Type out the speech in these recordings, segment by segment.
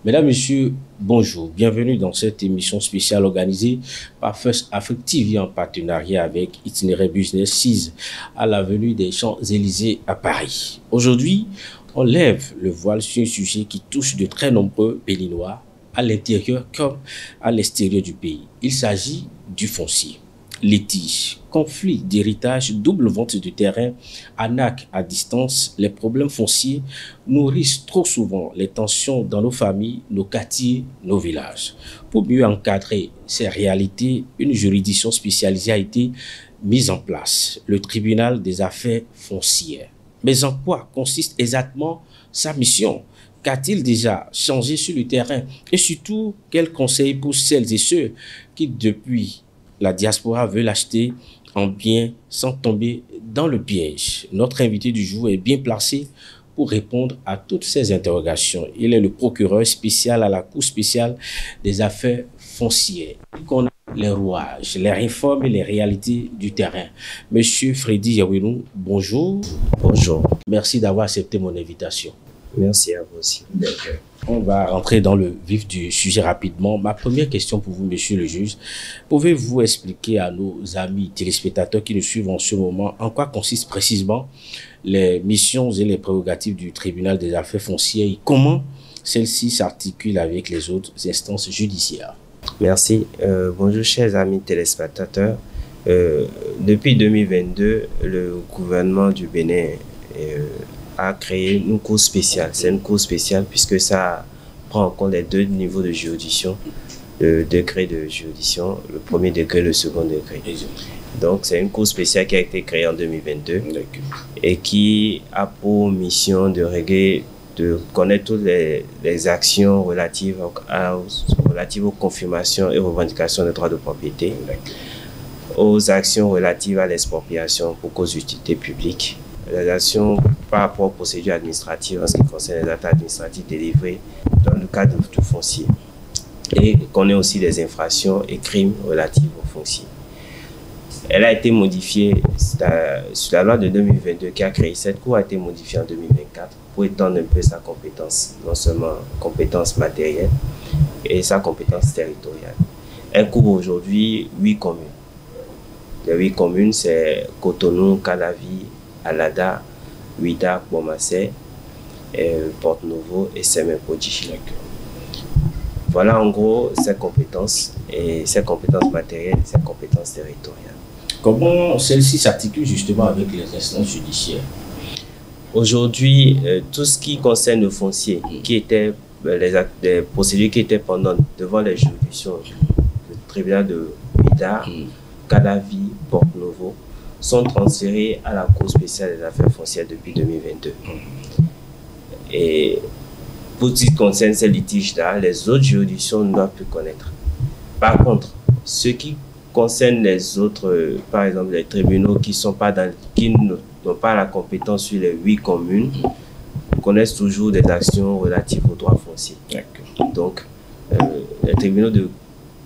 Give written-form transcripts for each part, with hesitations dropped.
Mesdames, Messieurs, bonjour. Bienvenue dans cette émission spéciale organisée par First Afrique TV en partenariat avec Itinéraire Business 6 à l'avenue des Champs-Élysées à Paris. Aujourd'hui, on lève le voile sur un sujet qui touche de très nombreux Béninois à l'intérieur comme à l'extérieur du pays. Il s'agit du foncier. Litiges, conflits d'héritage, double vente de terrain, arnaques à distance, les problèmes fonciers nourrissent trop souvent les tensions dans nos familles, nos quartiers, nos villages. Pour mieux encadrer ces réalités, une juridiction spécialisée a été mise en place, le tribunal des affaires foncières. Mais en quoi consiste exactement sa mission? Qu'a-t-il déjà changé sur le terrain? Et surtout, quels conseils pour celles et ceux qui, depuis la diaspora, veulent acheter en bien sans tomber dans le piège? Notre invité du jour est bien placé pour répondre à toutes ces interrogations. Il est le procureur spécial à la Cour spéciale des affaires foncières. Il connaît les rouages, les réformes et les réalités du terrain. Monsieur Freddy Yawénou, bonjour. Bonjour. Merci d'avoir accepté mon invitation. Merci à vous aussi. On va rentrer dans le vif du sujet rapidement. Ma première question pour vous, monsieur le juge, pouvez-vous expliquer à nos amis téléspectateurs qui nous suivent en ce moment en quoi consistent précisément les missions et les prérogatives du tribunal des affaires foncières et comment celles-ci s'articulent avec les autres instances judiciaires? Merci. Bonjour chers amis téléspectateurs. Depuis 2022, le gouvernement du Bénin a créé une cour spéciale. C'est une cour spéciale puisque ça prend en compte les deux niveaux de juridiction, le degré de juridiction, le premier degré et le second degré. Donc c'est une cour spéciale qui a été créée en 2022 et qui a pour mission de régler, de connaître toutes les actions relatives aux confirmations et revendications des droits de propriété, aux actions relatives à l'expropriation pour cause d'utilité publique, les actions par rapport aux procédures administratives en ce qui concerne les actes administratifs délivrés dans le cadre du foncier. Et connaît aussi des infractions et crimes relatifs au foncier. Elle a été modifiée, sur la loi de 2022 qui a créé cette cour, a été modifiée en 2024 pour étendre un peu sa compétence, non seulement compétence matérielle et sa compétence territoriale. Elle couvre aujourd'hui 8 communes. Les 8 communes, c'est Cotonou, Calavi, Alada, Ouida, Bomassé, Porte-Novo et Semen-Podi. Voilà en gros ses compétences, et ses compétences matérielles et ses compétences territoriales. Comment celle-ci s'articule justement avec les instances judiciaires? Aujourd'hui, tout ce qui concerne le foncier, qui était les procédures qui étaient pendantes devant les juridictions, le tribunal de Ouida, Calavi, Porte-Novo, sont transférés à la Cour spéciale des affaires foncières depuis 2022. Et pour ce qui concerne ces litiges-là, les autres juridictions ne doivent plus connaître. Par contre, ce qui concerne les autres, par exemple les tribunaux qui n'ont pas la compétence sur les 8 communes, connaissent toujours des actions relatives aux droits fonciers. Donc, les tribunaux de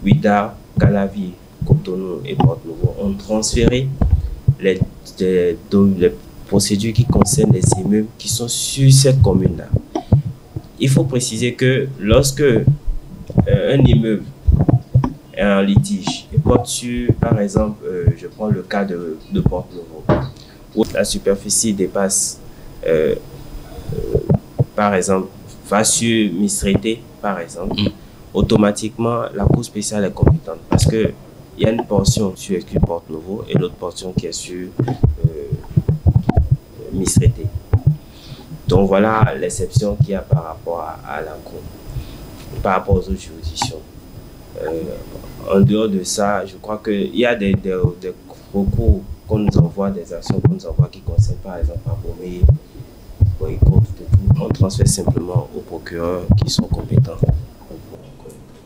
Ouida, Calavi, Cotonou et Porte-Novo ont transféré les procédures qui concernent les immeubles qui sont sur cette commune-là. Il faut préciser que lorsque un immeuble est en litige et porte sur, par exemple, je prends le cas de Porte-Novo, où la superficie dépasse, par exemple, va sur Mistrété, par exemple, automatiquement, la Cour spéciale est compétente parce que il y a une portion sur Porte-Novo et l'autre portion qui est sur Mistrété. Donc voilà l'exception qu'il y a par rapport à la Cour, par rapport aux autres juridictions. En dehors de ça, je crois qu'il y a des recours qu'on nous envoie, des actions qu'on nous envoie qui concernent par exemple Abomey, Boycott, on transfère simplement aux procureurs qui sont compétents.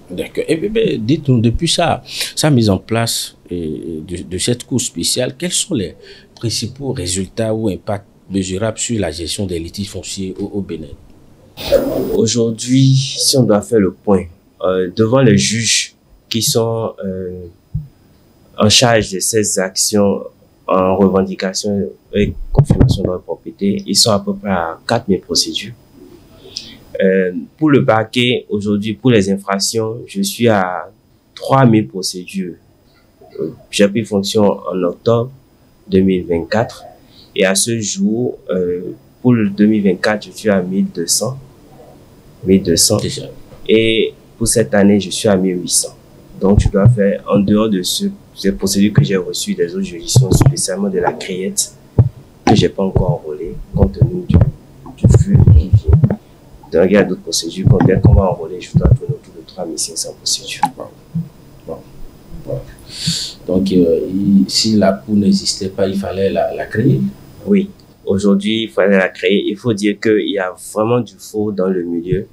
D'accord. Et bien, dites-nous, depuis sa mise en place de cette cour spéciale, quels sont les principaux résultats ou impacts mesurables sur la gestion des litiges fonciers au Bénin? Aujourd'hui, si on doit faire le point, devant les juges qui sont en charge de ces actions en revendication et confirmation de la propriété, ils sont à peu près à 4000 procédures. Pour le parquet, aujourd'hui, pour les infractions, je suis à 3000 procédures. J'ai pris fonction en octobre 2024 et à ce jour, pour le 2024, je suis à 1200. Et pour cette année, je suis à 1800. Donc, je dois faire, en dehors de ces procédures que j'ai reçues des autres juridictions, spécialement de la Créette, que j'ai pas encore enrôlé, compte tenu du flux qui vient. Donc, il y a d'autres procédures qu'on va enrôler, je dois tourner autour de 3500 procédures. Donc, si la cour n'existait pas, il fallait la créer? Oui, aujourd'hui, il fallait la créer. Il faut dire qu'il y a vraiment du faux dans le milieu.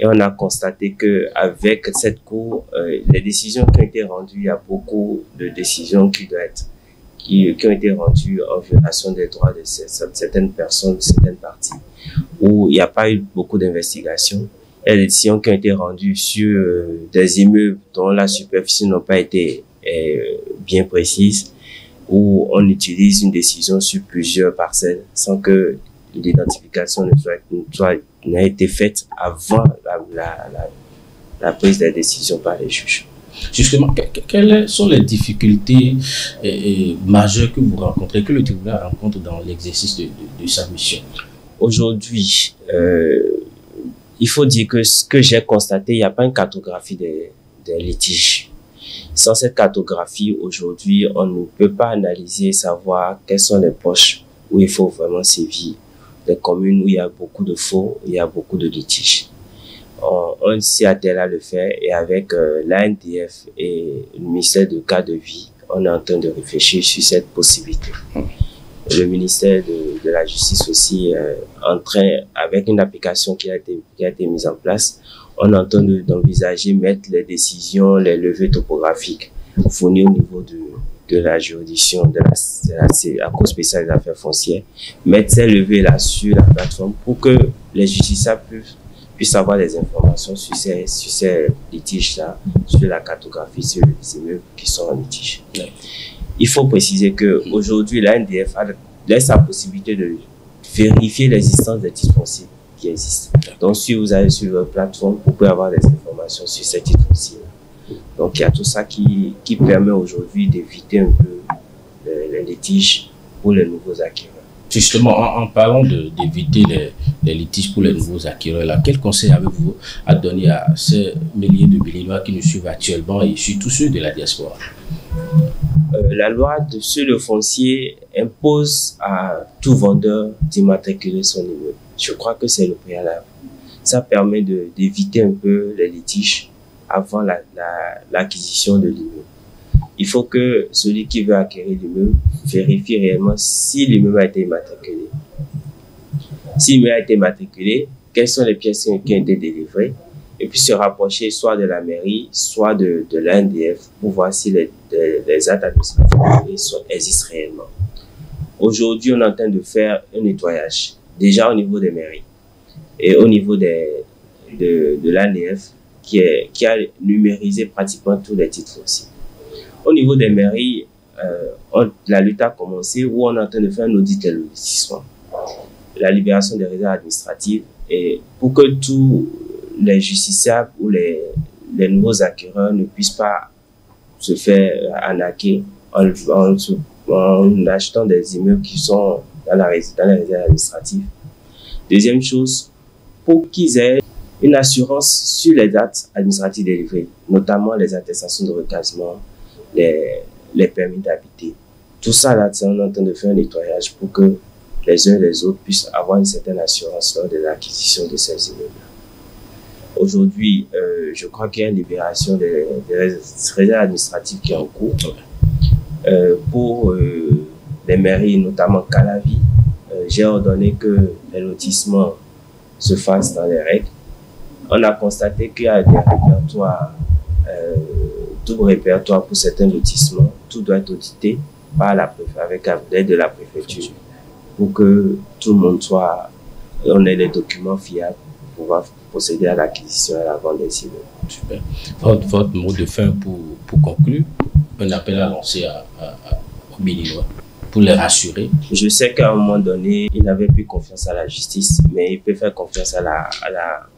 Et on a constaté qu'avec cette cour, les décisions qui ont été rendues, il y a beaucoup de décisions qui ont été rendues en violation des droits de certaines personnes, certaines parties, où il n'y a pas eu beaucoup d'investigations. Il y a des décisions qui ont été rendues sur des immeubles dont la superficie n'a pas été bien précise, où on utilise une décision sur plusieurs parcelles sans que l'identification n'ait été faite avant la prise des décisions par les juges. Justement, quelles sont les difficultés majeures que vous rencontrez, que le tribunal rencontre dans l'exercice de sa mission? Aujourd'hui, il faut dire que ce que j'ai constaté, il n'y a pas une cartographie des litiges. Sans cette cartographie, aujourd'hui, on ne peut pas analyser et savoir quelles sont les poches où il faut vraiment sévir. Des communes où il y a beaucoup de faux, il y a beaucoup de litiges. On s'y attelle à le faire et avec l'ANDF et le ministère de cadre de vie, on est en train de réfléchir sur cette possibilité. Le ministère de la Justice aussi en train, avec une application qui a été mise en place, on est en train d'envisager mettre les décisions, les levées topographiques fournies au niveau de la juridiction, de la Cour spéciale des affaires foncières, mettre ces levées là sur la plateforme pour que les justiciables puissent avoir des informations sur ces litiges-là, sur la cartographie, sur les immeubles qui sont en litige. Il faut préciser qu'aujourd'hui, l'ANDF laisse la possibilité de vérifier l'existence des titres fonciers qui existent. Donc, si vous allez sur votre plateforme, vous pouvez avoir des informations sur ces titres fonciers. Donc, il y a tout ça qui permet aujourd'hui d'éviter un peu les litiges pour les nouveaux acquéreurs. Justement, en parlant d'éviter les litiges pour les nouveaux acquéreurs, là, quel conseil avez-vous à donner à ces milliers de Béninois qui nous suivent actuellement et surtout ceux de la diaspora? La loi sur le foncier impose à tout vendeur d'immatriculer son immeuble. Je crois que c'est le préalable. Ça permet d'éviter un peu les litiges avant l'acquisition de l'immeuble. Il faut que celui qui veut acquérir l'immeuble vérifie réellement si l'immeuble a été immatriculé. Si l'immeuble a été immatriculé, quelles sont les pièces qui ont été délivrées, et puis se rapprocher soit de la mairie, soit de l'ANDF pour voir si les actes administratifs existent réellement. Aujourd'hui, on est en train de faire un nettoyage, déjà au niveau des mairies et au niveau de l'ANDF qui a numérisé pratiquement tous les titres fonciers. Au niveau des mairies, la lutte a commencé où on est en train de faire un audit de lotissement, la libération des réserves administratives, et pour que tous les justiciables ou les nouveaux acquéreurs ne puissent pas se faire arnaquer en achetant des immeubles qui sont dans les réserves administratives. Deuxième chose, pour qu'ils aient une assurance sur les dates administratives délivrées, notamment les attestations de recasement, les permis d'habiter. Tout ça, là, on est en train de faire un nettoyage pour que les uns et les autres puissent avoir une certaine assurance lors de l'acquisition de ces immeubles. Aujourd'hui, je crois qu'il y a une libération des réserves administratives qui est en cours. Pour les mairies, notamment Calavi, j'ai ordonné que les lotissements se fassent dans les règles. On a constaté qu'il y a des répertoires, tout répertoire pour certains lotissements, tout doit être audité par avec l'aide de la préfecture pour que tout le monde on ait les documents fiables pour pouvoir procéder à l'acquisition et à la vente des immeubles. Super. Votre mot de fin pour conclure, un appel à lancer aux Béninois. pour les rassurer? Je sais qu'à un moment donné, il n'avait plus confiance à la justice, mais il peut faire confiance à la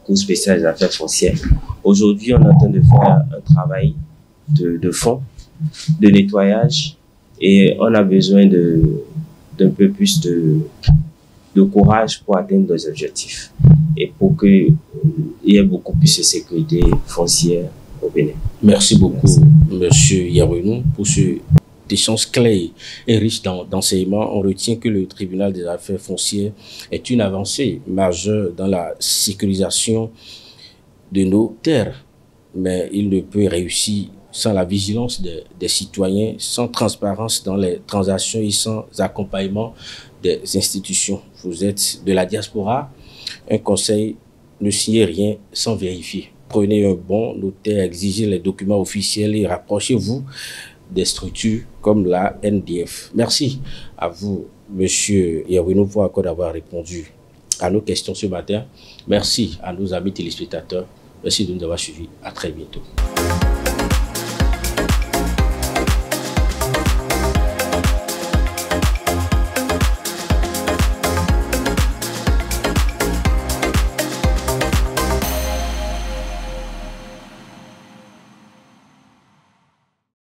Cour spéciale des affaires foncières. Aujourd'hui, on est en train de faire un travail de fond, de nettoyage, et on a besoin d'un peu plus de courage pour atteindre nos objectifs et pour qu'il y ait beaucoup plus de sécurité foncière au Bénin. Merci beaucoup, Monsieur Yawénou, pour ce échange clair et riche d'enseignements. On retient que le tribunal des affaires foncières est une avancée majeure dans la sécurisation de nos terres, mais il ne peut réussir sans la vigilance des citoyens, sans transparence dans les transactions et sans accompagnement des institutions. Vous êtes de la diaspora, un conseil: ne signez rien sans vérifier. Prenez un bon notaire, exigez les documents officiels et rapprochez-vous des structures comme la NDF. Merci à vous, Monsieur Yawénou, pour encore d'avoir répondu à nos questions ce matin. Merci à nos amis téléspectateurs. Merci de nous avoir suivis. À très bientôt.